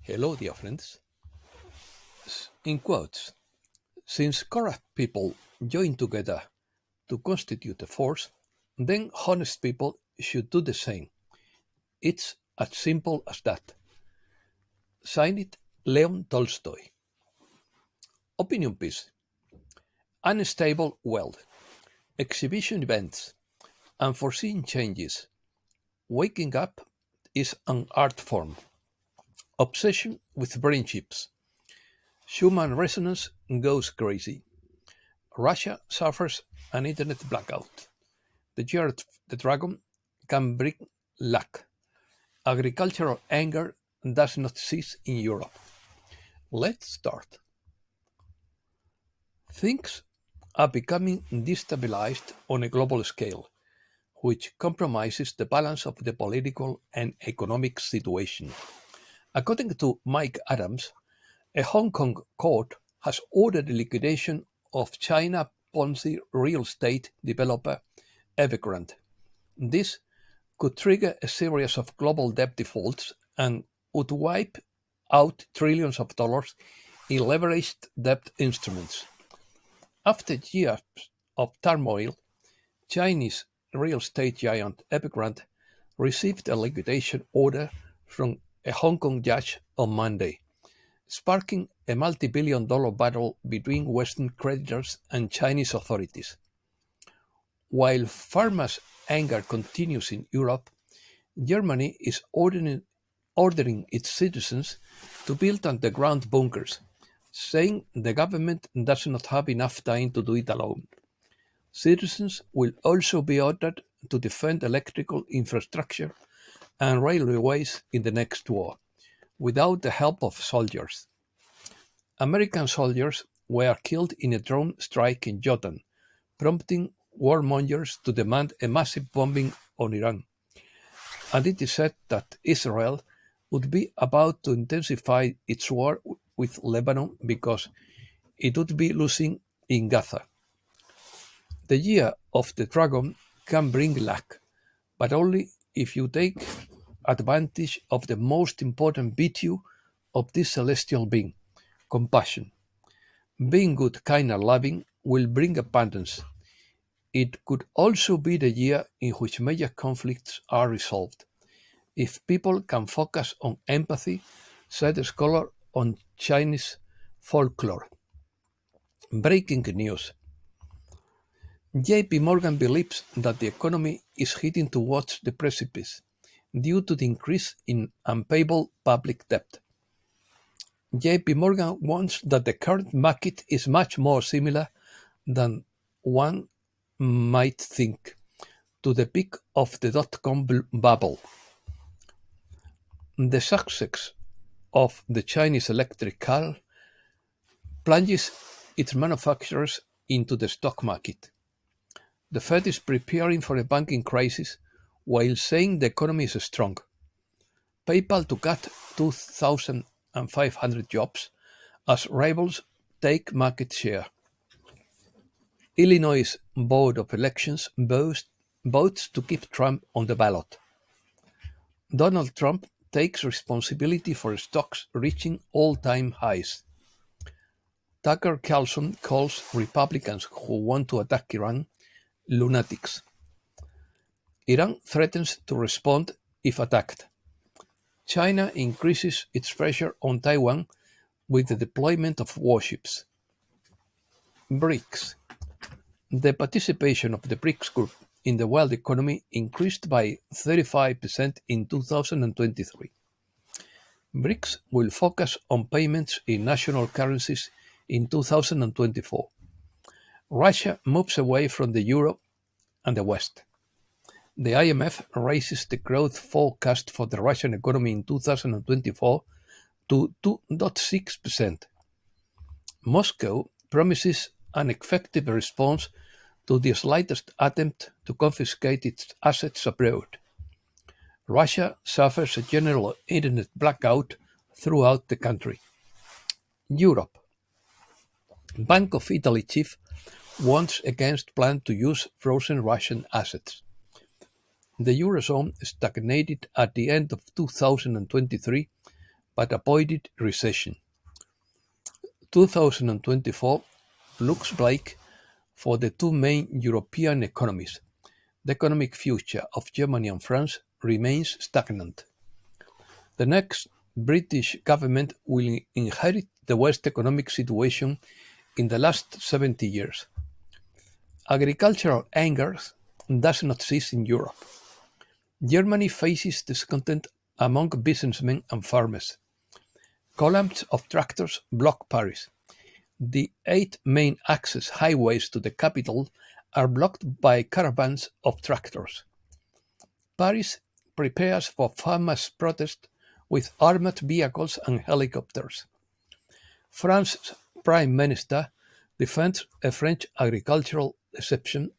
Hello, dear friends. In quotes, since corrupt people join together to constitute a force, then honest people should do the same. It's as simple as that. Sign it, Leon Tolstoy. Opinion piece. Unstable world. Exhibition events. Unforeseen changes. Waking up is an art form. Obsession with brain chips. Schumann resonance goes crazy. Russia suffers an internet blackout. The year of the dragon can bring luck. Agricultural anger does not cease in Europe. Let's start. Things are becoming destabilized on a global scale, which compromises the balance of the political and economic situation. According to Mike Adams, a Hong Kong court has ordered the liquidation of China Ponzi real estate developer Evergrande. This could trigger a series of global debt defaults and would wipe out trillions of dollars in leveraged debt instruments. After years of turmoil, Chinese real estate giant Evergrande received a liquidation order from a Hong Kong judge on Monday, sparking a multi-billion-dollar battle between Western creditors and Chinese authorities. While farmers' anger continues in Europe, Germany is ordering its citizens to build underground bunkers, saying the government does not have enough time to do it alone. Citizens will also be ordered to defend electrical infrastructure and railways in the next war, without the help of soldiers. American soldiers were killed in a drone strike in Jordan, prompting warmongers to demand a massive bombing on Iran. And it is said that Israel would be about to intensify its war with Lebanon because it would be losing in Gaza. The year of the dragon can bring luck, but only if you take advantage of the most important virtue of this celestial being, compassion. Being good, kind, and loving will bring abundance. It could also be the year in which major conflicts are resolved. If people can focus on empathy, said a scholar on Chinese folklore. Breaking news. JP Morgan believes that the economy is heading towards the precipice due to the increase in unpayable public debt. JP Morgan warns that the current market is much more similar than one might think to the peak of the dot-com bubble. The success of the Chinese electric car plunges its manufacturers into the stock market. The Fed is preparing for a banking crisis while saying the economy is strong. PayPal to cut 2,500 jobs as rivals take market share. Illinois Board of Elections votes to keep Trump on the ballot. Donald Trump takes responsibility for stocks reaching all-time highs. Tucker Carlson calls Republicans who want to attack Iran lunatics. Iran threatens to respond if attacked. China increases its pressure on Taiwan with the deployment of warships. BRICS. The participation of the BRICS group in the world economy increased by 35% in 2023. BRICS will focus on payments in national currencies in 2024. Russia moves away from the euro and the West. The IMF raises the growth forecast for the Russian economy in 2024 to 2.6%. Moscow promises an effective response to the slightest attempt to confiscate its assets abroad. Russia suffers a general internet blackout throughout the country. Europe. Bank of Italy chief warns against plan to use frozen Russian assets. The Eurozone stagnated at the end of 2023, but avoided recession. 2024 looks bleak for the two main European economies. The economic future of Germany and France remains stagnant. The next British government will inherit the worst economic situation in the last 70 years. Agricultural anger does not cease in Europe. Germany faces discontent among businessmen and farmers. Columns of tractors block Paris. The 8 main access highways to the capital are blocked by caravans of tractors. Paris prepares for farmers' protest with armored vehicles and helicopters. France's Prime Minister defends a French agricultural exception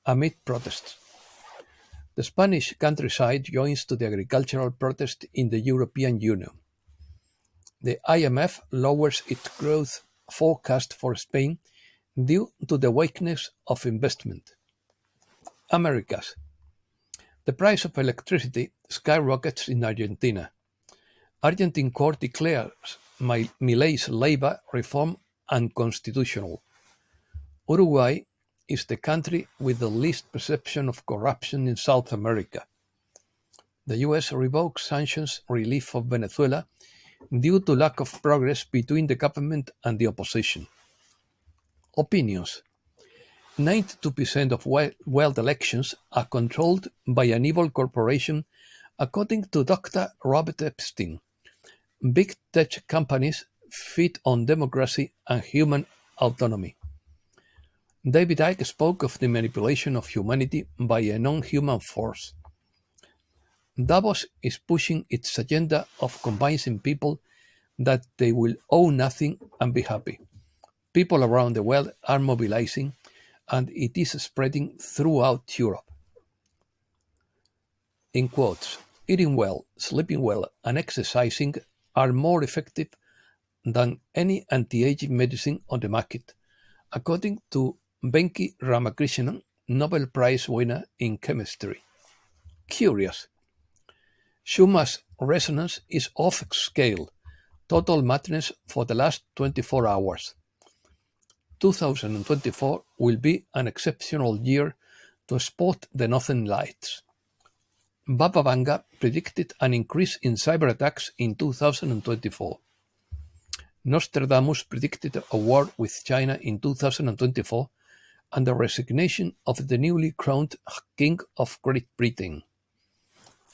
amid protests. The Spanish countryside joins to the agricultural protest in the European Union. The IMF lowers its growth forecast for Spain due to the weakness of investment. Americas. The price of electricity skyrockets in Argentina. Argentine court declares Milei's labor reform unconstitutional. Uruguay is the country with the least perception of corruption in South America. The US revokes sanctions relief for Venezuela due to lack of progress between the government and the opposition. Opinions. 92% of world elections are controlled by an evil corporation, according to Dr. Robert Epstein. Big tech companies feed on democracy and human autonomy. David Icke spoke of the manipulation of humanity by a non-human force. Davos is pushing its agenda of convincing people that they will owe nothing and be happy. People around the world are mobilizing, and it is spreading throughout Europe. In quotes, eating well, sleeping well, and exercising are more effective than any anti-aging medicine on the market, according to Venki Ramakrishnan, Nobel Prize winner in chemistry. Curious. Schumann's resonance is off-scale, total madness for the last 24 hours. 2024 will be an exceptional year to spot the Northern Lights. Baba Vanga predicted an increase in cyber attacks in 2024. Nostradamus predicted a war with China in 2024 and the resignation of the newly crowned King of Great Britain.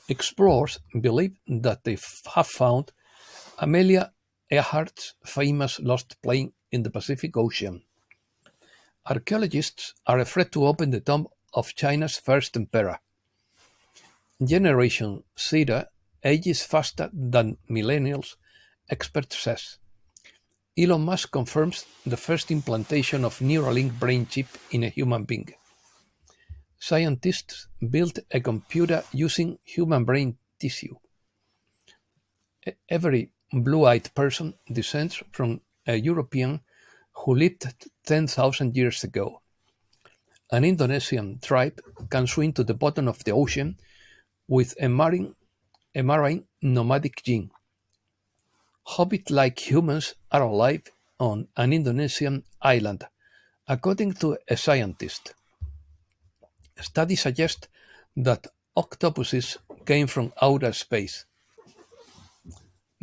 Explorers believe that they have found Amelia Earhart's famous lost plane in the Pacific Ocean. Archaeologists are afraid to open the tomb of China's first emperor. Generation Zeta ages faster than millennials, expert says. Elon Musk confirms the first implantation of Neuralink brain chip in a human being. Scientists built a computer using human brain tissue. Every blue-eyed person descends from a European who lived 10,000 years ago. An Indonesian tribe can swim to the bottom of the ocean with a marine nomadic gene. Hobbit-like humans are alive on an Indonesian island, according to a scientist. Studies suggest that octopuses came from outer space.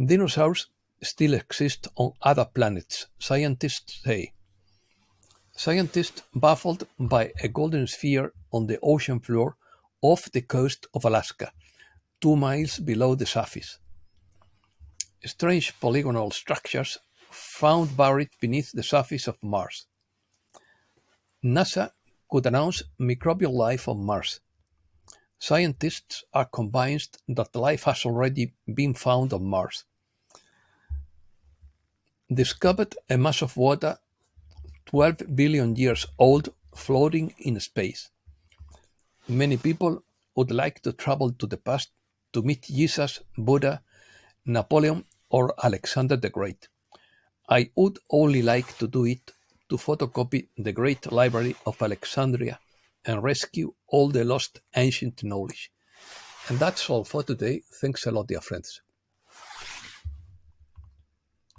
Dinosaurs still exist on other planets, scientists say. Scientists baffled by a golden sphere on the ocean floor off the coast of Alaska, 2 miles below the surface. Strange polygonal structures found buried beneath the surface of Mars. NASA could announce microbial life on Mars. Scientists are convinced that life has already been found on Mars. Discovered a mass of water 12 billion years old floating in space. Many people would like to travel to the past to meet Jesus, Buddha, Napoleon, or Alexander the Great. I would only like to do it to photocopy the great library of Alexandria and rescue all the lost ancient knowledge. And that's all for today. Thanks a lot, dear friends.